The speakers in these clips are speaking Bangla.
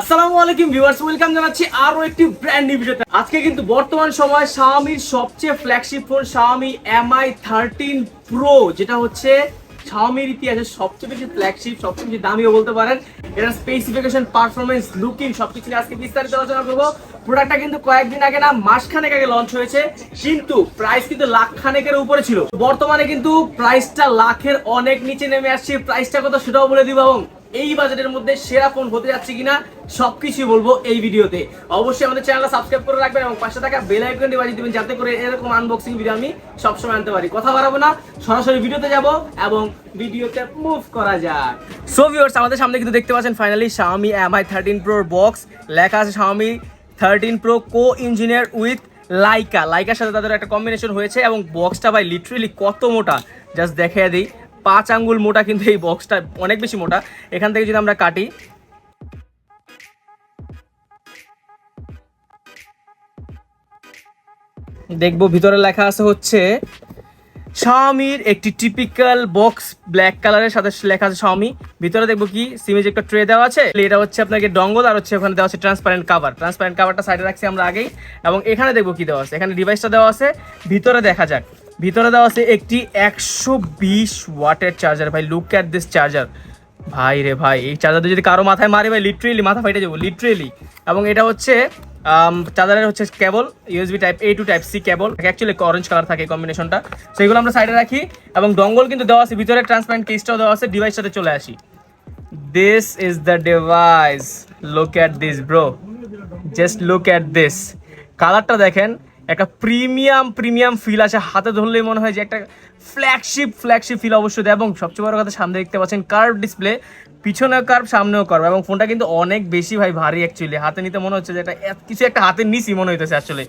আসসালামু আলাইকুম ভিউয়ার্স, ওয়েলকাম জানাচ্ছি আরো একটি ব্র্যান্ড নিউ ভিডিওতে। আজকে কিন্তু বর্তমান সময় Xiaomiর সবচেয়ে flagship phone Xiaomi Mi 13 Pro, যেটা হচ্ছে Xiaomiর ইতিহাসে সবচেয়ে বেশি ফ্ল্যাগশিপ, সবচেয়ে বেশি দামিও বলতে পারেন। এটা স্পেসিফিকেশন, পারফরম্যান্স, লুকিং সবকিছু নিয়ে আজকে বিস্তারিত আলোচনা করবো। প্রোডাক্টটা কিন্তু কয়েকদিন আগে না মাসখানেক আগে লঞ্চ হয়েছে, কিন্তু প্রাইস কিন্তু লাখ খানেকের উপরে ছিল। বর্তমানে কিন্তু প্রাইসটা লাখের অনেক নিচে নেমে আসছে। প্রাইসটা কত সেটাও বলে দিব, এবং এই বাজেটের মধ্যে সেরা ফোন হতে যাচ্ছে কিনা সবকিছু বলবো এই ভিডিওতে। অবশ্যই আমাদের চ্যানেলটা সাবস্ক্রাইব করে রাখবেন এবং পাশে থাকা বেল আইকনটি বাজিয়ে দিবেন, যাতে করে এরকম আনবক্সিং ভিডিও আমি সবসময় আনতে পারি। কথা বাড়াবো না, সরাসরি ভিডিওতে যাব এবং ভিডিওতে মুভ করা যাক। সো ভিউয়ার্স, আমাদের সামনে কিন্তু দেখতে পাচ্ছেন finally Xiaomi Mi 13 Pro box. লেখা আছে Xiaomi 13 Pro co engineer with liker সাথে তাদের একটা কম্বিনেশন হয়েছে। এবং বক্সটা ভাই লিটারেলি কত মোটা জাস্ট দেখিয়ে দিই। 5 আঙ্গুল মোটা কিন্তু এই বক্সটা, অনেক বেশি মোটা। এখান থেকে যদি আমরা কাটি, দেখবো ভিতরে লেখা আছে হচ্ছে Xiaomiর একটি টিপিক্যাল বক্স, ব্ল্যাক কালারের সাথে লেখা আছে Xiaomi। ভিতরে দেখবো কি সিমেজ একটা ট্রে দেওয়া আছে, এটা হচ্ছে আপনাকে ডঙ্গল, আর হচ্ছে ওখানে দেওয়া আছে ট্রান্সপারেন্ট কাভার। ট্রান্সপারেন্ট কাভারটা সাইডে রাখছি আমরা আগেই। এবং এখানে দেখবো কি দেওয়া আছে, এখানে ডিভাইসটা দেওয়া আছে। ভিতরে দেখা যাক, ভিতরে দেওয়া আছে একটি 120 ওয়াটের চার্জার। ভাই লুক অ্যাট দিস চার্জার, ভাই রে ভাই, এই চার্জারটা যদি কারো মাথায় মারে ভাই লিটারেলি মাথা ফাইটে যাবো লিটারেলি। এবং এটা হচ্ছে চার্জারের হচ্ছে cable, USB type A to type C cable, actually orange colour থাকে কম্বিনেশনটা। সো এগুলো আমরা সাইডে রাখি। এবং ডঙ্গল কিন্তু দেওয়া আছে, ভিতরে ট্রান্সপারেন্ট কেসটাও দেওয়া আছে। ডিভাইসটাতে চলে আসি, this is the device. Look at this bro, just look at this. কালারটা দেখেন, একটা প্রিমিয়াম ফিল আছে। হাতে ধরলেই মনে হয় যে একটা ফ্ল্যাগশিপ ফিল অবশ্যই দেয়। এবং সবচেয়ে বড় কথা, সামনে দেখতে পাচ্ছেন কার্ভ ডিসপ্লে, পিছনেও কার্ভ সামনেও কার্ভ। এবং ফোনটা কিন্তু অনেক বেশি ভাই ভারী, অ্যাকচুয়ালি হাতে নিতে মনে হচ্ছে যে এটা কিছু একটা হাতে নিচি মনে হইতেছে আসলে।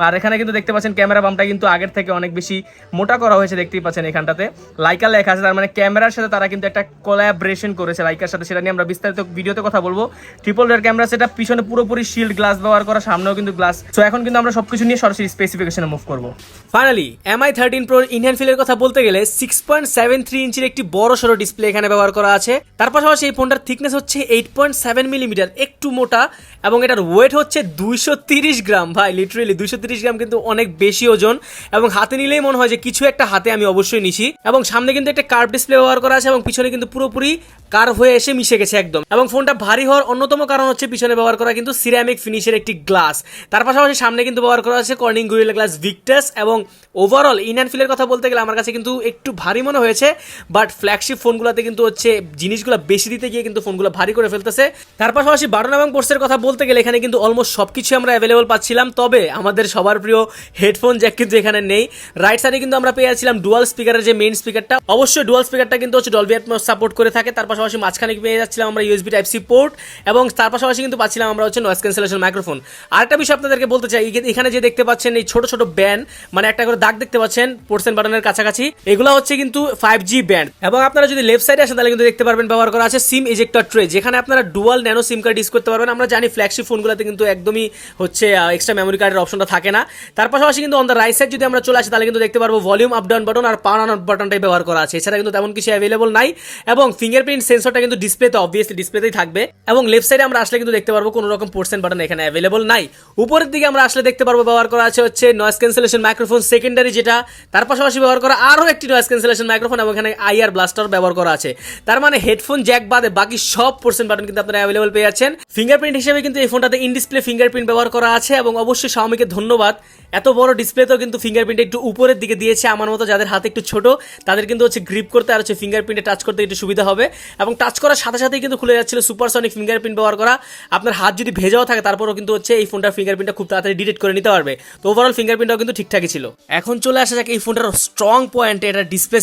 আর এখানে কিন্তু দেখতে পাচ্ছেন ক্যামেরা বামটা কিন্তু আগের থেকে অনেক বেশি মোটা করা হয়েছে, দেখতেই পাচ্ছেন এখানটাতে লাইকা লেখা আছে। তার মানে ক্যামেরার সাথে তারা কিন্তু একটা কোলাবরেশন করেছে লাইকার সাথে, সেটা নিয়ে আমরা বিস্তারিত ভিডিওতে কথা বলবো। ট্রিপল রেড ক্যামেরা, সেটা পিছনে পুরোপুরি শিল্ড গ্লাস ব্যবহার করা, সামনেও কিন্তু গ্লাস। সো এখন কিন্তু আমরা সবকিছু নিয়ে সরাসরি স্পেসিফিকেশনে মুভ করবো। ফাইনালি Mi 13 Pro ইন্ডিয়ান ফিলের কথা বলতে গেলে 6.73 ইঞ্চির একটি বড় সড়ো ডিসপ্লে এখানে ব্যবহার করা আছে। তার পাশাপাশি এই ফোনটার থিকনেস হচ্ছে 8.7 মিলিমিটার, একটু মোটা। এবং এটার ওয়েট হচ্ছে 230 গ্রাম। ভাই লিটারেলি 230 গ্রাম কিন্তু অনেক বেশি ওজন। এবং হাতে নিলেই মনে হয় যে কিছু একটা হাতে আমি অবশ্যই নিছি। এবং সামনে কিন্তু একটা কার্ভ ডিসপ্লে ব্যবহার করা আছে, এবং পিছনে কিন্তু পুরোপুরি কার্ভ হয়ে এসে মিশে গেছে একদম। এবং ফোনটা ভারী হওয়ার অন্যতম কারণ হচ্ছে পিছনে ব্যবহার করা কিন্তু সিরামিক ফিনিশের একটি গ্লাস। তার পাশাপাশি সামনে কিন্তু ব্যবহার করা আছে কর্নিং গরিলা গ্লাস ভিক্টাস। এবং ওভারঅল ইন্ডিয়ান ফিলের কথা বলতে গেলে আমার কাছে কিন্তু একটু ভারী মনে হয়েছে, বাট ফ্ল্যাগশিপ ফোনগুলোতে কিন্তু হচ্ছে জিনিসগুলো বেশি দিতে গিয়ে কিন্তু ফোনগুলো ভারী করে ফেলতেছে। তার পাশাপাশি বাটন এবং পোর্টসের কথা বলতে গেলে এখানে কিন্তু অলমোস্ট সবকিছু আমরা অ্যাভেলেবল পাচ্ছিলাম। তবে আমাদের সবার প্রিয় হেডফোন জ্যাক কিন্তু এখানে নেই। রাইট সাইডে কিন্তু আমরা পেয়ে যাচ্ছিলাম ডুয়াল স্পিকারের যে মেইন স্পিকারটা, অবশ্যই ডুয়াল স্পিকারটা কিন্তু হচ্ছে ডলবি অ্যাটমস সাপোর্ট করে থাকে। তার পাশাপাশি মাঝখানে পেয়ে যাচ্ছিলাম আমরা ইউএসবি টাইপ সি পোর্ট, এবং তার পাশাপাশি কিন্তু পাচ্ছিলাম আমরা হচ্ছে নয়েজ ক্যান্সেলেশন মাইক্রোফোন। আরেকটা বিষয় আপনাদেরকে বলতে চাই, এখানে যে দেখতে পাচ্ছেন এই ছোট ছোট ব্যান্ড, মানে একটা করে দাগ দেখতে পাচ্ছেন পোর্টস এন্ড বাটনের কাছাকাছি, এগুলো হচ্ছে কিন্তু 5G ব্যান্ড। এবং আপনারা যদি লেফট সাইডে আসেন তাহলে কিন্তু দেখতে পারবেন ব্যবহার করা আছে সিম ইজেক্টর ট্রে, যেখানে আপনারা ডুয়াল ন্যানো সিম কার্ড ইউজ করতে পারবেন। আমরা জানি ফ্ল্যাগশিপ ফোনগুলোতে কিন্তু একদমই হচ্ছে এক্সট্রা মেমোরি কার্ডের অপশনটা থাকে না। তার পাশাপাশি কিন্তু অন দ্য রাইট সাইড যদি আমরা চলে আসি তাহলে কিন্তু দেখতে পারবো ভলিউম আপ ডাউন বাটন আর পাওয়ার অন অফ বাটনটাই ব্যবহার করা আছে। এছাড়া কিন্তু তেমন কিছু অ্যাভেলেবল নাই। এবং ফিঙ্গারপ্রিন্ট সেন্সরটা কিন্তু ডিসপ্লেতে, অবভিয়াসলি ডিসপ্লেতেই থাকবে। এবং লেফট সাইডে আমরা আসলে কিন্তু দেখতে পারবো কোনো রকম পোর্টস এন্ড বাটন এখানে অ্যাভেলেবল নাই। উপরের দিকে আমরা আসলে দেখতে পারবো ব্যবহার করা আছে হচ্ছে নয়েজ ক্যান্সেলেশন মাইক্রোফোন সেকেন্ডারি, যেটা তার পাশাপাশি ব্যবহার করা আরও একটি নয়েজ ক্যান্সেলেশন মাইক্রোফোন, এবং এখানে আইআর ব্লাস্টার ব্যবহার করা আছে। তার মানে হেডফোন জ্যাক বাদে বাকি সব পোর্টস এন্ড বাটন কিন্তু আপনারা অ্যাভেলেবল পেয়ে যাচ্ছেন। ফিঙ্গারপ্রিন্ট হিসেবে কিন্তু এই ফোনটাতে ইন ডিসপ্লে ফিঙ্গারপ্রিন্ট ব্যবহার করা আছে। এবং অবশ্যই Xiaomiকে ধন্যবাদ, এত বড় ডিসপ্লেতেও কিন্তু ফিঙ্গারপ্রিন্ট একটু উপরের দিকে দিয়েছে। আমার মতো যাদের হাতে একটু ছোট তাদের কিন্তু হচ্ছে গ্রিপ করতে আর হচ্ছে ফিঙ্গারপ্রিন্টে টাচ করতে একটু সুবিধা হবে। এবং টাচ করার সাথে সাথেই কিন্তু খুলে যাচ্ছিল সুপারসনিক ফিঙ্গারপ্রিন্ট ব্যবহার করা। আপনার হাত যদি ভেজাও থাকে তারপরও কিন্তু হচ্ছে এই ফোনটার ফিঙ্গারপ্রিন্টটা খুব তাড়াতাড়ি ডিটেক্ট করে নিতে পারবে। তো ওভারঅল ফিঙ্গারপ্রিন্টটাও কিন্তু ঠিকঠাকই ছিল। এখন চলে আসা যাক এই ফোনটার স্ট্রং পয়েন্টে, এটা ডিসপ্লে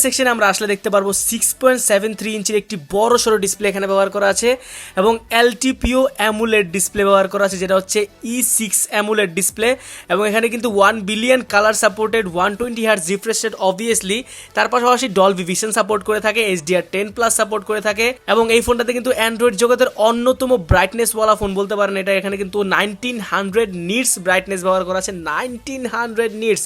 সেকশনে আমরা আসলে দেখতে পারবো 6.73 ইঞ্চির একটি বড় সড়ো ডিসপ্লে এখানে ব্যবহার করা আছে। এবং LTPO অ্যামুলেট ডিসপ্লে ব্যবহার করা আছে, যেটা হচ্ছে E6 অ্যামুলেট ডিসপ্লে। এবং এখানে কিন্তু 1 billion colour supported, 120 hertz refresh rate obviously. তার পাশাপাশি ডলবি ভিশন সাপোর্ট করে থাকে, HDR10+ সাপোর্ট করে থাকে। এবং এই ফোনটাতে কিন্তু অ্যান্ড্রয়েড জগতের অন্যতম ব্রাইটনেসওয়ালা ফোন বলতে পারেন এটা। এখানে কিন্তু 1900 নিটস ব্রাইটনেস ব্যবহার করা আছে, 1900 নিটস,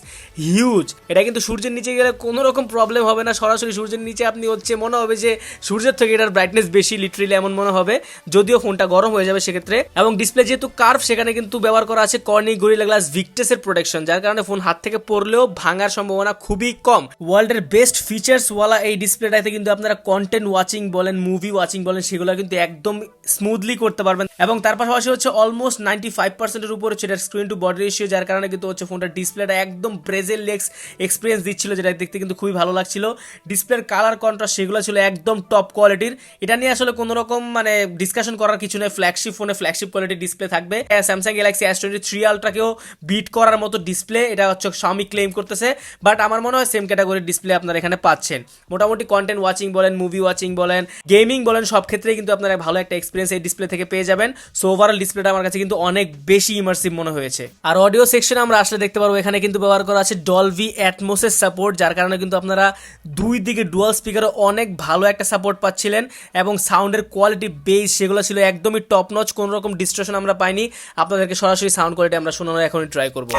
হিউজ। এটা কিন্তু সূর্যের নিচে গেলে কোনো রকম প্রবলেম হবে না, সরাসরি সূর্যের নিচে আপনি হচ্ছে মনে হবে যে সূর্যের থেকে এটার ব্রাইটনেস বেশি, লিটারেলি এমন মনে হবে, যদিও ফোনটা গরম হয়ে যাবে সেক্ষেত্রে। এবং ডিসপ্লে যেহেতু কার্ভ, সেখানে কিন্তু ব্যবহার করা আছে কর্নিং গরিলা গ্লাস ভিক্টাসের প্রোটেকশন, যার কারণে ফোন হাত থেকে পড়লেও ভাঙার সম্ভাবনা খুবই কম। ওয়ার্ল্ডের বেস্ট ফিচার্স ওয়ালা এই ডিসপ্লেটাতে কিন্তু আপনারা কন্টেন্ট ওয়াচিং বলেন, মুভি ওয়াচিং বলেন, সেগুলো কিন্তু একদম স্মুথলি করতে পারবেন। এবং তার পাশাপাশি হচ্ছে অলমোস্ট 95%-এর উপরে হচ্ছে এটার স্ক্রিন টু বডি রেশিও, যার কারণে কিন্তু হচ্ছে ফোনটার ডিসপ্লেটা একদম ব্রেজেলেক্স এক্সপিরিয়েন্স দিচ্ছিল, যেটা দেখতে কিন্তু খুবই ভালো লাগছিল। ডিসপ্লের কালার কন্ট্রাস্ট সেগুলো ছিল একদম টপ কোয়ালিটির। এটা নিয়ে আসলে কোনো রকম মানে ডিসকাশন করার কিছু নেই, ফ্ল্যাগশিপ ফোনে ফ্ল্যাগশিপ কোয়ালিটির ডিসপ্লে থাকবে। স্যামসাং গ্যালাক্সি S23 আলট্রাকেও বিট করার মতো ডিসপ্লে এটা হচ্ছে Xiaomi ক্লেম করতেছে, বাট আমার মনে হয় সেম ক্যাটাগরির ডিসপ্লে আপনারা এখানে পাচ্ছেন। মোটামুটি কন্টেন্ট ওয়াচিং বলেন, মুভি ওয়াচিং বলেন, গেমিং বলেন, সব ক্ষেত্রেই কিন্তু আপনারা ভালো একটা এক্সপিরিয়েন্স এই ডিসপ্লে থেকে পেয়ে যাবেন। সো ওভারঅল ডিসপ্লেটা আমার কাছে কিন্তু অনেক বেশি ইমার্সিভ মনে হয়েছে। আর অডিও সেকশনে আমরা আসলে দেখতে পারবো এখানে কিন্তু ব্যবহার করা আছে ডলবি অ্যাটমসের সাপোর্ট, যার কারণে কিন্তু আপনারা দুই দিকে ডুয়াল স্পিকারও অনেক ভালো একটা সাপোর্ট পাচ্ছিলেন। এবং সাউন্ডের কোয়ালিটি বেস সেগুলো ছিল একদমই টপ নচ, কোনো রকম ডিস্ট্রেশন আমরা পাইনি। আপনাদেরকে সরাসরি সাউন্ড কোয়ালিটি আমরা শোনানোর এখনই ট্রাই করবো।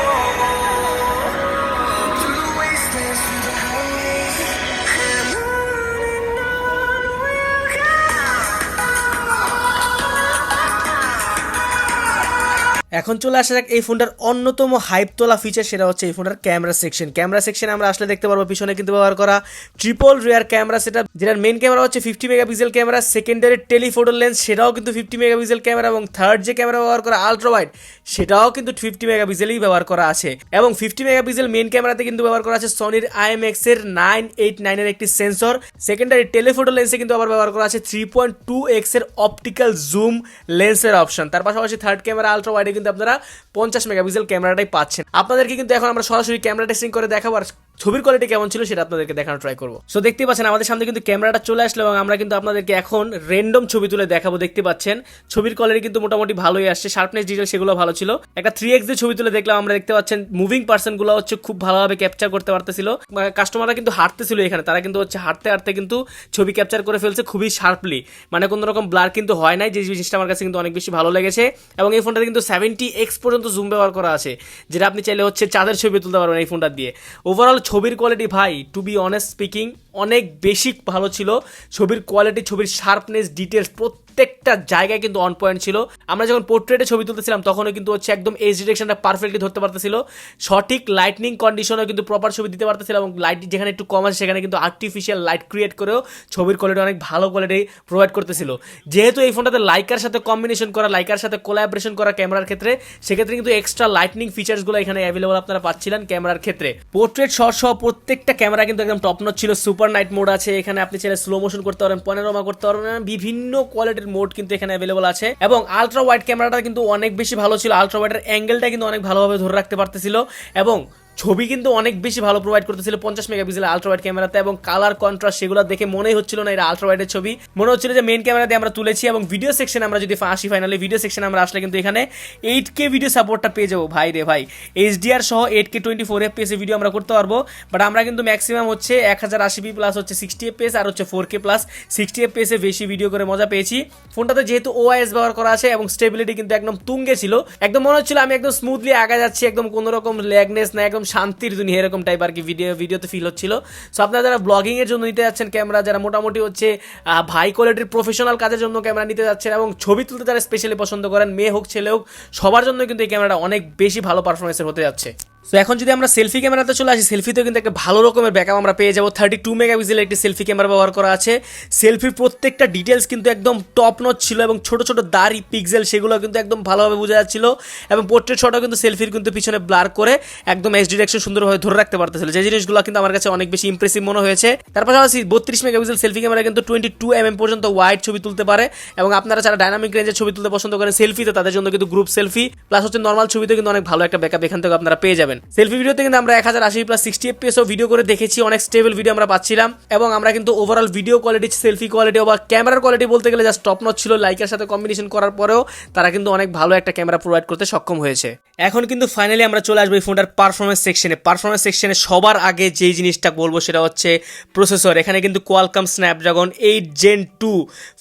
এখন চলে আসা যাক এই ফোনটার অন্যতম হাইপ তোলা ফিচার, সেটা হচ্ছে এই ফোনটার ক্যামেরা সেকশন। ক্যামেরা সেকশনে আমরা আসলে দেখতে পারবো পিছনে কিন্তু ব্যবহার করা ট্রিপল রিয়ার ক্যামেরা সেটআপ, যেটার মেইন ক্যামেরা হচ্ছে 50 megapixel camera, secondary telephoto lens সেটাও কিন্তু 50 মেগাপিক্সেল ক্যামেরা, এবং থার্ড যে ক্যামেরা ব্যবহার করা আলট্রা ওয়াইড সেটাও কিন্তু 50 মেগাপিক্সেলই ব্যবহার করা আছে। এবং 50 মেগাপিক্সেল মেইন ক্যামেরাতে কিন্তু ব্যবহার করা আছে সনির IMX এর 989 এর একটি সেন্সর। সেকেন্ডারি টেলিফোটো লেন্সে কিন্তু আবার ব্যবহার করা আছে 3.2x এর অপটিক্যাল জুম লেন্সের অপশন। তার পাশাপাশি থার্ড ক্যামেরা আলট্রা ওয়াইডে কিন্তু আপনারা 50 মেগাপিক্সেল ক্যামেরাটাই পাচ্ছেন। আপনাদেরকে কিন্তু এখন আমরা সরাসরি ক্যামেরা টেস্টিং করে দেখাবো, আর ছবির কোয়ালিটি কেমন ছিল সেটা আপনাদেরকে দেখানোর ট্রাই করবো। সো দেখতে পাচ্ছেন আমাদের সামনে কিন্তু ক্যামেরাটা চলে আসলো, এবং আমরা কিন্তু আপনাদেরকে এখন র্যান্ডম ছবি তুলে দেখাবো। দেখতে পাচ্ছেন ছবির কোয়ালিটি কিন্তু মোটামুটি ভালোই আসছে, শার্পনেস ডিটেল সেগুলো ভালো ছিল। একটা 3x দিয়ে ছবি তুলে দেখলাম আমরা, দেখতে পাচ্ছেন মুভিং পার্সন গুলো হচ্ছে খুব ভালোভাবে ক্যাপচার করতে পারতেছিল। কাস্টমাররা কিন্তু হাঁটতেছিল এখানে, তারা কিন্তু হচ্ছে হাঁটতে হাঁটতে কিন্তু ছবি ক্যাপচার করে ফেলছে খুবই শার্পলি, মানে কোনো রকম ব্লার কিন্তু হয় নাই, যে জিনিসটা আমার কাছে কিন্তু অনেক বেশি ভালো লেগেছে। এবং এই ফোনটাতে কিন্তু 70x পর্যন্ত জুম ব্যবহার করা আছে, যেটা আপনি চাইলে হচ্ছে চাঁদের ছবি তুলতে পারবেন এই ফোনটা দিয়ে। ওভারঅল ছবির কোয়ালিটি ভাই, টু বি অনেস্ট স্পিকিং, অনেক বেশি ভালো ছিল। ছবির কোয়ালিটি, ছবির শার্পনেস, ডিটেলস প্রত্যেকটা জায়গায় কিন্তু অন পয়েন্ট ছিল। আমরা যখন পোর্ট্রেটে ছবি তুলতেছিলাম তখনও কিন্তু হচ্ছে একদম এজ ডিরেকশনটা পারফেক্টলি ধরতে পারতেছিল, সঠিক লাইটনিং কন্ডিশনেও কিন্তু প্রপার ছবি দিতে পারতেছিল, এবং লাইট যেখানে একটু কম আছে সেখানে কিন্তু আর্টিফিশিয়াল লাইট ক্রিয়েট করেও ছবির কোয়ালিটি অনেক ভালো কোয়ালিটি প্রোভাইড করতেছিল। যেহেতু এই ফোনটাতে লাইকার সাথে কম্বিনেশন করা, লাইকার সাথে কোলাবরেশন করা ক্যামেরার ক্ষেত্রে, সেক্ষেত্রে কিন্তু এক্সট্রা লাইটনিং ফিচার্সগুলো এখানে অ্যাভেলেবল আপনারা পাচ্ছিলেন ক্যামেরার ক্ষেত্রে। পোর্ট্রেট শট সহ প্রত্যেকটা ক্যামেরা কিন্তু একদম টপ নচ ছিল। সুপার নাইট মোড আছে এখানে, আপনি চাইলে স্লো মোশন করতে পারেন, প্যানোরামা করতে পারবেন, বিভিন্ন কোয়ালিটির মোড কিন্তু এখানে অ্যাভেলেবল আছে। এবং আলট্রা ওয়াইড ক্যামেরাটা কিন্তু অনেক বেশি ভালো ছিল, আলট্রা ওয়াইডের অ্যাঙ্গেলটা কিন্তু অনেক ভালোভাবে ধরে রাখতে পারতেছিল, এবং ছবি কিন্তু অনেক বেশি ভালো প্রোভাইড করতেছিল 50 মেগাপিক্সেল আলট্রা ওয়াইড ক্যামেরাতে। এবং কালার কন্ট্রাস্ট সেগুলো দেখে মনেই হচ্ছিল না এটা আলট্রা ওয়াইডের ছবি, মনে হচ্ছিল যে মেইন ক্যামেরা দিয়ে আমরা তুলেছি। এবং ভিডিও সেকশনে আমরা যদি আসি, ফাইনালি ভিডিও সেকশনে আমরা আসলে কিন্তু এখানে 8K ভিডিও সাপোর্টটা পেয়ে যাবো ভাই রে ভাই, HDR সহ 8K 24 FPS ভিডিও আমরা করতে পারবো। বাট আমরা কিন্তু ম্যাক্সিমাম হচ্ছে 1080p প্লাস হচ্ছে 60 FPS আর হচ্ছে 4K প্লাস 60 FPS এ বেশি ভিডিও করে মজা পেয়েছি। ফোনটাতে যেহেতু OIS ব্যবহার করা আছে এবং স্টেবিলিটি কিন্তু একদম তুঙ্গে ছিল, একদম মনে হচ্ছিল আমি একদম স্মুথলি আগে যাচ্ছি, একদম কোনো রকম ল্যাগনেস না, একদম শান্তির দুনিয়া এরকম টাইপ আর কি ভিডিওতে ফিল হচ্ছিল। সো আপনারা যারা ব্লগিং এর জন্য নিতে যাচ্ছেন ক্যামেরা, যারা মোটামুটি হচ্ছে হাই কোয়ালিটির প্রফেশনাল কাজের জন্য ক্যামেরা নিতে যাচ্ছেন, এবং ছবি তুলতে যারা স্পেশালি পছন্দ করেন, মেয়ে হোক ছেলে হোক, সবার জন্য কিন্তু এই ক্যামেরাটা অনেক বেশি ভালো পারফরমেন্সের হতে যাচ্ছে। সো এখন যদি আমরা সেলফি ক্যামেরাতে চলে আসি, সেলফিতেও কিন্তু একটা ভালো রকমের ব্যাকআপ আমরা পেয়ে যাবো। 32 মেগাপিক্সেলের একটি সেলফি ক্যামেরা ব্যবহার করা আছে। সেলফির প্রত্যেকটা ডিটেলস কিন্তু একদম টপ নচ ছিল, এবং ছোট ছোট দাড়ি পিক্সেল সেগুলো কিন্তু একদম ভালোভাবে বোঝা যাচ্ছিল। এবং পোর্ট্রেট শটও কিন্তু সেলফির কিন্তু পিছনে ব্লার করে একদম এজ ডিরেকশন সুন্দরভাবে ধরে রাখতে পারতেছিল, যে জিনিসগুলো কিন্তু আমার কাছে অনেক বেশি ইমপ্রেসিভ মনে হয়েছে। তার পাশাপাশি 32 মেগাপিক্সেল সেলফি ক্যামেরা কিন্তু 22mm পর্যন্ত ওয়াইড ছবি তুলতে পারে, এবং আপনারা যারা ডাইনামিক রেঞ্জের ছবি তুলতে পছন্দ করেন সেলফিতে, তাদের জন্য কিন্তু গ্রুপ সেলফি প্লাস হচ্ছে নর্মাল ছবিতে কিন্তু অনেক ভালো একটা ব্যাকআপ এখান থেকে আপনারা পেয়ে যাবেন। সেলফি ভিডিওতে কিন্তু আমরা 1080 প্লাস 60 FPS ভিডিও করে দেখেছি, অনেক স্টেবল ভিডিও আমরা পাচ্ছিলাম। এবং আমরা কিন্তু overall video quality, selfie quality বা ক্যামেরার কোয়ালিটি বলতে গেলে জাস্ট টপ নচ ছিল। লাইকের সাথে কম্বিনেশন করার পরেও তারা কিন্তু অনেক ভালো একটা ক্যামেরা প্রোভাইড করতে সক্ষম হয়েছে। এখন কিন্তু ফাইনালি আমরা চলে আসবো এই ফোনটার পারফরমেন্স সেকশনে। পারফরমেন্স সেকশনে সবার আগে যেই জিনিসটা বলবো সেটা হচ্ছে প্রসেসর। এখানে কিন্তু Qualcomm Snapdragon 8 Gen 2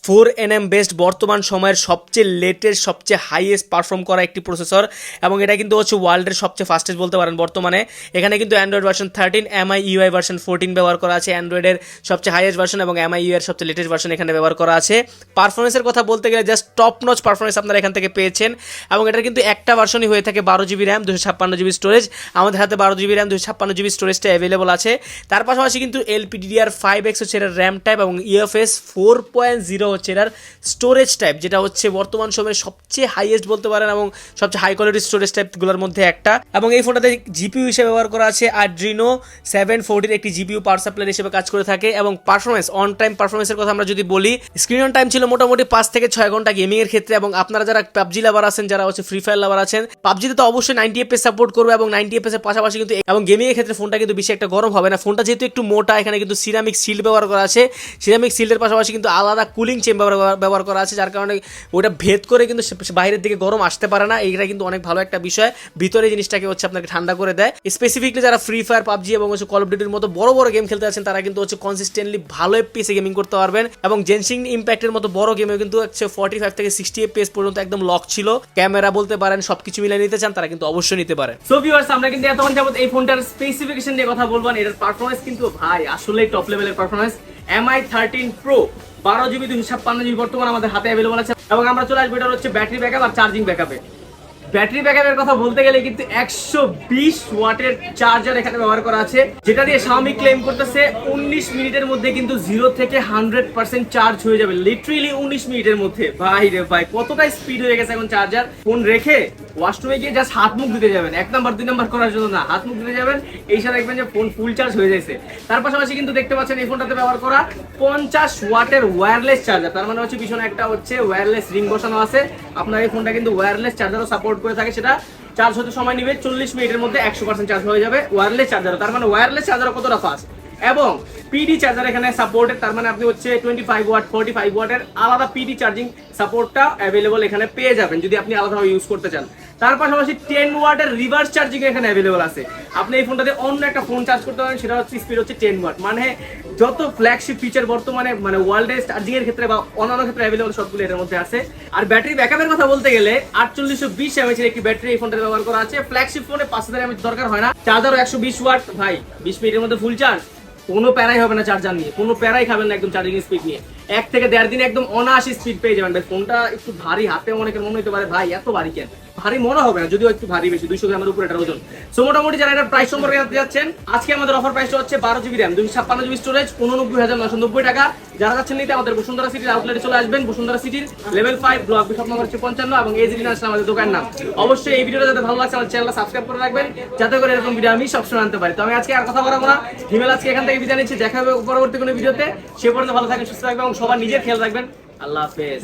4nm best বর্তমান সময়ের সবচেয়ে লেটেস্ট সবচেয়ে হাইয়েস্ট পারফর্ম করা একটি প্রসেসর, এবং এটা কিন্তু হচ্ছে ওয়ার্ল্ডের সবচেয়ে ফাস্টেস্ট বলতে পারেন বর্তমানে। এখানে কিন্তু অ্যান্ড্রয়েড ভার্সন 13, MIUI ভার্সন 14 ব্যবহার করা আছে, অ্যান্ড্রয়েডের সবচেয়ে হাইয়েস্ট ভার্সন এবং MIUI এর সবচেয়ে লেটেস্ট ভার্সন এখানে ব্যবহার করা আছে। পারফরমেন্সের কথা বলতে গেলে জাস্ট টপ নচ পারফরমেন্স আপনারা এখান থেকে পেয়েছেন, এবং এটার কিন্তু একটা ভার্সনই হয়ে থাকে 12GB র্যাম 256GB স্টোরেজ। আমাদের হাতে 12GB র্যাম 256GB স্টোরেজটা অ্যাভেলেবল আছে। তার পাশাপাশি কিন্তু LPDDR5X হচ্ছে এটার র্যাম টাইপ, এবং UFS 4.0 হচ্ছে এটার স্টোরেজ টাইপ, যেটা হচ্ছে বর্তমান সময়ের সবচেয়ে হাইয়েস্ট বলতে পারেন এবং সবচেয়ে হাই কোয়ালিটির স্টোরেজ টাইপগুলোর মধ্যে একটা। এবং এই ফোনটাতে জিপিইউ হিসেবে ব্যবহার করা আছে Adreno 740 একটি জিপিইউ পাওয়ার সাপ্লাই হিসেবে কাজ করে থাকে। এবং পারফরমেন্স, অন টাইম পারফরমেন্সের কথা আমরা যদি বলি, স্ক্রিন অন টাইম ছিল মোটামুটি 5 থেকে 6 ঘন্টা গেমিং এর ক্ষেত্রে। এবং আপনারা যারা পাবজি লাভার আছেন, যারা হচ্ছে ফ্রি ফায়ার লাভার আছেন, পাবজিতে তো অবশ্যই 90fps সাপোর্ট করবে, এবং 90fps এর পাশাপাশি কিন্তু এবং গেমিং এর ক্ষেত্রে ফোনটা কিন্তু বেশি একটা গরম হবে না। ফোনটা যেহেতু একটু মোটা, এখানে কিন্তু সিরামিক শিল্ড ব্যবহার করা আছে, সিরামিক শিল্ডের পাশাপাশি কিন্তু আলাদা কুলিং চেম্বার ব্যবহার করা আছে, যার কারণে ওটা ভেদ করে কিন্তু বাইরের দিকে গরম আসতে পারে না। এইটা কিন্তু অনেক ভালো একটা বিষয়, ভিতরে জিনিসটাকে হচ্ছে আপনাকে ঠান্ডা করে দেয়। স্পেসিফিকলি যারা ফ্রি ফায়ার, পাবজি এবং হচ্ছে কল অফ ডিউটির মতো বড় বড় গেম খেলতে আছেন, তারা কিন্তু হচ্ছে কনসিস্টেন্টলি ভালো এফপিএসে গেমিং করতে পারবেন। এবং জেনশিং ইম্প্যাক্টের মতো বড় গেমে কিন্তু হচ্ছে 45 থেকে 60 এফপিএস পর্যন্ত একদম লক ছিল। ক্যামেরা বলতে পারেন সবকিছু মিলিয়ে নিতে চান, তারা কিন্তু অবশ্যই নিতে পারেন। সো ভিউয়ার্স, আমরা কিন্তু এতক্ষণ যাবত এই ফোনটার স্পেসিফিকেশন নিয়ে কথা বলবো। এটার পারফরমেন্স কিন্তু ভাই আসলেই টপ লেভেলের performance. MI 13 Pro 12GB 256GB বর্তমানে আমাদের হাতে অ্যাভেলেবল আছে। এবং আমরা চলে আসবো এটা হচ্ছে ব্যাটারি ব্যাকআপ আর চার্জিং ব্যাকআপে। ব্যাটারি ব্যাকআপের কথা বলতে গেলে কিন্তু 120 ওয়াটের চার্জার এখানে ব্যবহার করা আছে, যেটা দিয়ে Xiaomi ক্লেম করতেছে 19 মিনিটের মধ্যে কিন্তু 0 থেকে 100% চার্জ হয়ে যাবে। লিটারেলি 19 মিনিটের মধ্যে। ভাই রে ভাই, কতটা স্পিড হয়ে গেছে এখন চার্জার। ফোন রেখে ওয়াশরুমে গিয়ে জাস্ট হাত মুখ দিতে যাবেন, 1 নাম্বার 2 নাম্বার করার জন্য না, হাত মুখ দিতে যাবেন, এই সাথে দেখবেন যে ফোন ফুল চার্জ হয়ে যাচ্ছে। তার পাশাপাশি কিন্তু দেখতে পাচ্ছেন এই ফোনটাতে ব্যবহার করা 50 ওয়াটের ওয়্যারলেস চার্জার। তার মানে হচ্ছে পিছনে একটা হচ্ছে ওয়্যারলেস রিং বসানো আছে। আপনার এই ফোনটা কিন্তু ওয়্যারলেস চার্জারও সাপোর্ট করে থাকে, সেটা চার্জ হতে সময় নেবে 40 মিনিটের মধ্যে 100% চার্জ হয়ে যাবে ওয়্যারলেস চার্জার। তার মানে ওয়্যারলেস চার্জার কতটা ফাস্ট। এবং পিডি চার্জার এখানে সাপোর্টেড, তার মানে আপনি হচ্ছে 25 ওয়াট 45 ওয়াটের আলাদা পিডি চার্জিং সাপোর্টটা অ্যাভেলেবল এখানে পেয়ে যাবেন যদি আপনি আলাদাভাবে ইউজ করতে চান। তার পাশাপাশি 10 ওয়াটের রিভার্স চার্জিং এখানে অ্যাভেলেবল আছে। আপনি এই ফোনটাতে অন্য একটা ফোন চার্জ করতে পারেন, সেটা হচ্ছে স্পিড হচ্ছে 10 ওয়াট। মানে যত ফ্ল্যাগশিপ ফিচার বর্তমানে মানে ওয়ার্ল্ডে চার্জিং এর ক্ষেত্রে বা অন্যান্য ক্ষেত্রে অ্যাভেলেবল সবগুলো এর মধ্যে আছে। আর ব্যাটারি ব্যাকআপের কথা বলতে গেলে 4820 mAh এর একটি ব্যাটারি এই ফোনটাতে ব্যবহার করা আছে। ফ্ল্যাগশিপ ফোনে 5000 mAh দরকার হয় না। চার্জারও 120 ওয়াট। ভাই 20 মিনিটের মধ্যে ফুল চার্জ, কোনো প্যারাই হবে না চার্জার নিয়ে, কোনো প্যারাই খাবেন না একদম চার্জিং স্পিড নিয়ে। 1 থেকে 1.5 দিনে একদম অনায়াসী স্পিড পেয়ে যাবেন। ভাই ফোনটা একটু ভারী, হাতে অনেকের মনে হতে পারে ভাই এত ভারী কেন, ভারী মনে হবে না, যদিও একটু ভারী, বেশি 200 গ্রামের উপরে এটার ওজন। সো মোটামুটি যারা এটার প্রাইস সম্পর্কে জানতে যাচ্ছেন, আজকে আমাদের অফার প্রাইসটা হচ্ছে 12GB র্যাম 256GB স্টোরেজ 89,990 টাকা। যারা যাচ্ছেন নিতে আমাদের বসুন্ধরা সিটির আউটলেটে চলে আসবেন। বসুন্ধরা সিটির level 5 block B shop number হচ্ছে 55 এবং এজিডি আসলে আমাদের দোকানের নাম। অবশ্যই এই ভিডিওটা যাতে ভালো লাগছে আমার চ্যানেলটা সাবস্ক্রাইব করে রাখবেন, যাতে করে এরকম ভিডিও আমি সবসময় আনতে পারি। তো আমি আজকে আর কথা বলবো না, হিমেল আজকে এখান থেকে বিদায় নিচ্ছি। দেখা হবে পরবর্তী কোনো ভিডিওতে। সে পর্যন্ত ভালো থাকবেন, সুস্থ থাকবেন এবং সবার নিজের খেয়াল রাখবেন। আল্লাহ হাফেজ।